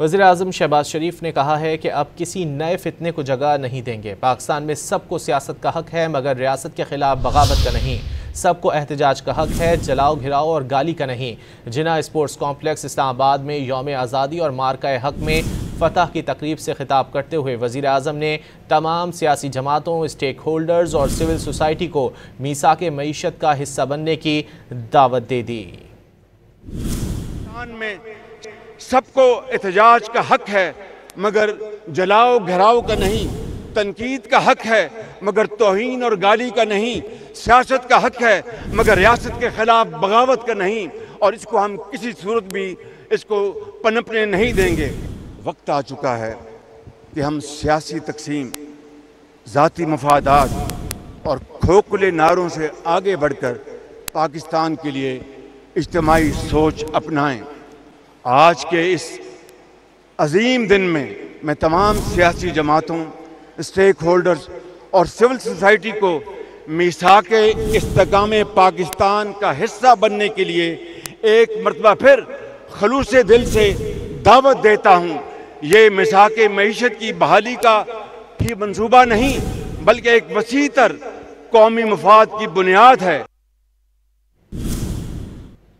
वज़ीर-ए-आज़म शहबाज शरीफ ने कहा है कि अब किसी नए फितने को जगह नहीं देंगे। पाकिस्तान में सबको सियासत का हक है, मगर रियासत के खिलाफ बगावत का नहीं। सबको एहतजाज का हक है, जलाओ घिराओ और गाली का नहीं। जिन्ना स्पोर्ट्स कॉम्प्लेक्स इस्लामाबाद में यौम आज़ादी और मार्का हक में फ़तह की तकरीब से खिताब करते हुए वज़ीर-ए-आज़म ने तमाम सियासी जमातों, स्टेक होल्डर्स और सिविल सोसाइटी को मीसाक मईशत का हिस्सा बनने की दावत दे दी। में सबको एहतजाज का हक है, मगर जलाओ घिराओ का नहीं। तनकीद का हक है, मगर तौहीन और गाली का नहीं। सियासत का हक है, मगर रियासत के खिलाफ बगावत का नहीं। और इसको हम किसी सूरत भी इसको पनपने नहीं देंगे। वक्त आ चुका है कि हम सियासी तकसीम, ज़ाती मफादात और खोखले नारों से आगे बढ़कर पाकिस्तान के लिए इज्तिमाई सोच अपनाएं। आज के इस अजीम दिन में मैं तमाम सियासी जमातों, स्टेक होल्डर्स और सिविल सोसाइटी को मीसाके इस्तेकाम पाकिस्तान का हिस्सा बनने के लिए एक मरतबा फिर खलूसे दिल से दावत देता हूँ। ये मीसाके मईशत की बहाली का ही मंसूबा नहीं, बल्कि एक वसीतर कौमी मफाद की बुनियाद है।